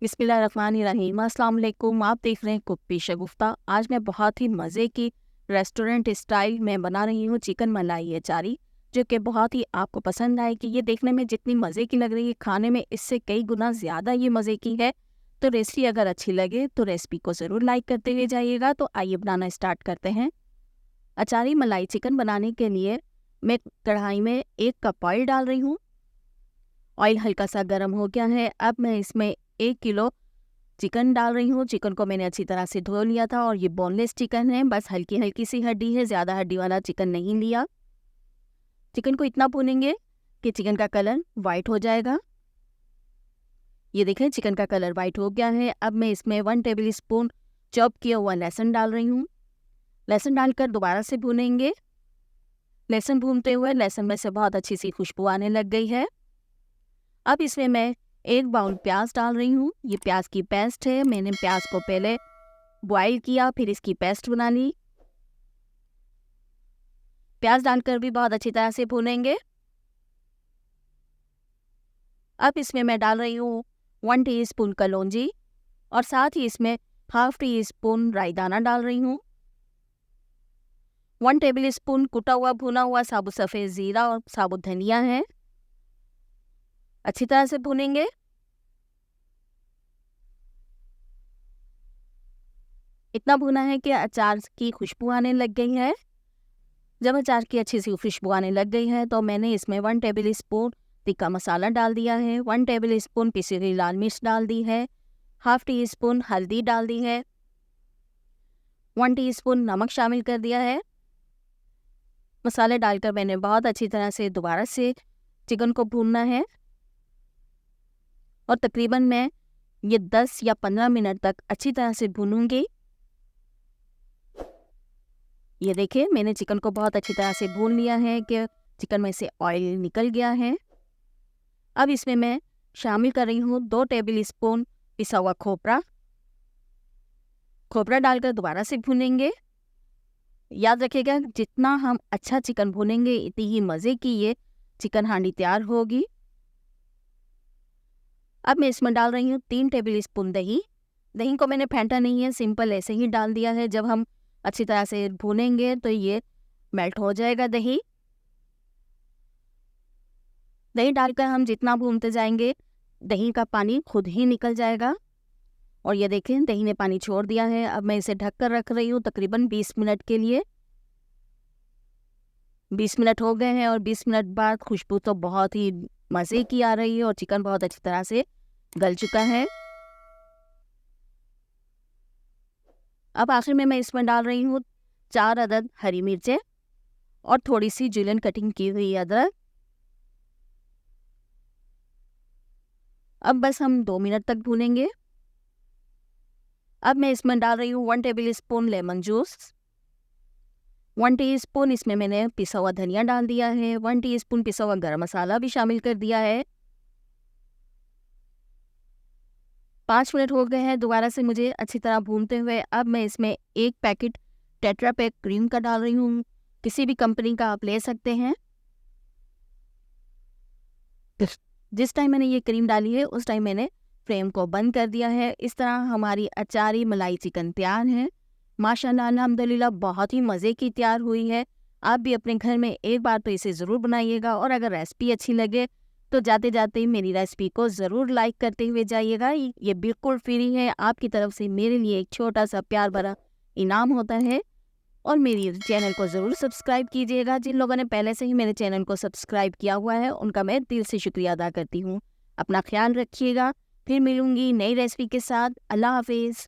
बिस्मिल्लाहिर्रहमानिर्रहीम। अस्सलाम वालेकुम। आप देख रहे हैं कुक विद शगुफ्ता। आज मैं बहुत ही मज़े की रेस्टोरेंट स्टाइल में बना रही हूँ चिकन मलाई अचारी, जो कि बहुत ही आपको पसंद आएगी। ये देखने में जितनी मज़े की लग रही है, खाने में इससे कई गुना ज़्यादा ये मज़े की है। तो रेसिपी अगर अच्छी लगे तो रेसिपी को ज़रूर लाइक करते हुए जाइएगा। तो आइए बनाना स्टार्ट करते हैं। अचारी मलाई चिकन बनाने के लिए मैं कढ़ाई में 1 कप ऑयल डाल रही हूँ। ऑयल हल्का सा गर्म हो गया है। अब मैं इसमें 1 किलो चिकन डाल रही हूँ। चिकन को मैंने अच्छी तरह से धो लिया था और ये बोनलेस चिकन है, बस हल्की हल्की सी हड्डी है, ज़्यादा हड्डी वाला चिकन नहीं लिया। चिकन को इतना भूनेंगे कि चिकन का कलर वाइट हो जाएगा। ये देखें, चिकन का कलर वाइट हो गया है। अब मैं इसमें 1 टेबल स्पून चॉप किया हुआ लहसुन डाल रही हूँ। लहसुन डालकर दोबारा से भूनेंगे। लहसुन भूनते हुए लहसुन में से बहुत अच्छी सी खुशबू आने लग गई है। अब इसमें मैं 1 बाउल प्याज डाल रही हूँ। ये प्याज की पेस्ट है। मैंने प्याज को पहले बॉईल किया, फिर इसकी पेस्ट बना ली। प्याज डालकर भी बहुत अच्छी तरह से भूनेंगे। अब इसमें मैं डाल रही हूँ 1 टीस्पून कलौंजी और साथ ही इसमें हाफ टी स्पून राई दाना डाल रही हूँ। 1 टेबल स्पून कुटा हुआ भुना हुआ साबुत सफ़ेद ज़ीरा और साबुत धनिया है। अच्छी तरह से भूनेंगे। इतना भुना है कि अचार की खुशबू आने लग गई है। जब अचार की अच्छी सी खुशबू आने लग गई है तो मैंने इसमें 1 टेबल स्पून तिक्का मसाला डाल दिया है। 1 टेबल स्पून पिसी हुई लाल मिर्च डाल दी है। हाफ टी स्पून हल्दी डाल दी है। 1 टीस्पून नमक शामिल कर दिया है। मसाले डालकर मैंने बहुत अच्छी तरह से दोबारा से चिकन को भूनना है और तकरीबन मैं ये 10 या 15 मिनट तक अच्छी तरह से भूनूंगी। ये देखिए, मैंने चिकन को बहुत अच्छी तरह से भून लिया है कि चिकन में से ऑयल निकल गया है। अब इसमें मैं शामिल कर रही हूँ 2 टेबल स्पून पिसा हुआ खोपरा। खोपरा डालकर दोबारा से भूनेंगे। याद रखिएगा, जितना हम अच्छा चिकन भूनेंगे इतनी ही मज़े की ये चिकन हांडी तैयार होगी। अब मैं इसमें डाल रही हूँ 3 टेबल स्पून दही। दही को मैंने फेंटा नहीं है, सिंपल ऐसे ही डाल दिया है। जब हम अच्छी तरह से भूनेंगे तो ये मेल्ट हो जाएगा दही। दही डालकर हम जितना भूनते जाएंगे दही का पानी खुद ही निकल जाएगा। और ये देखें, दही ने पानी छोड़ दिया है। अब मैं इसे ढककर रख रही हूँ तकरीबन 20 मिनट के लिए। 20 मिनट हो गए हैं और 20 मिनट बाद खुशबू तो बहुत ही मज़े की आ रही है और चिकन बहुत अच्छी तरह से गल चुका है। अब आखिर में मैं इसमें डाल रही हूँ 4 अदद हरी मिर्चें और थोड़ी सी जुलियन कटिंग की हुई अदरक। अब बस हम 2 मिनट तक भूनेंगे। अब मैं इसमें डाल रही हूँ 1 table spoon lemon juice. 1 teaspoon इसमें मैंने पिसा हुआ धनिया डाल दिया है। 1 टीस्पून पिसा हुआ गरम मसाला भी शामिल कर दिया है। 5 मिनट हो गए हैं दोबारा से मुझे अच्छी तरह भूनते हुए। अब मैं इसमें 1 पैकेट टेट्रा पैक क्रीम का डाल रही हूँ। किसी भी कंपनी का आप ले सकते हैं। जिस टाइम मैंने ये क्रीम डाली है उस टाइम मैंने फ्लेम को बंद कर दिया है। इस तरह हमारी अचारी मलाई चिकन तैयार है। माशाल्लाह अल्हम्दुलिल्लाह, बहुत ही मज़े की तैयार हुई है। आप भी अपने घर में एक बार तो इसे ज़रूर बनाइएगा और अगर रेसिपी अच्छी लगे तो जाते जाते मेरी रेसिपी को ज़रूर लाइक करते हुए जाइएगा। ये बिल्कुल फ्री है। आपकी तरफ से मेरे लिए एक छोटा सा प्यार भरा इनाम होता है। और मेरी चैनल को ज़रूर सब्सक्राइब कीजिएगा। जिन लोगों ने पहले से ही मेरे चैनल को सब्सक्राइब किया हुआ है उनका मैं दिल से शुक्रिया अदा करती हूँ। अपना ख्याल रखिएगा। फिर मिलूँगी नई रेसिपी के साथ। अल्लाह हाफिज़।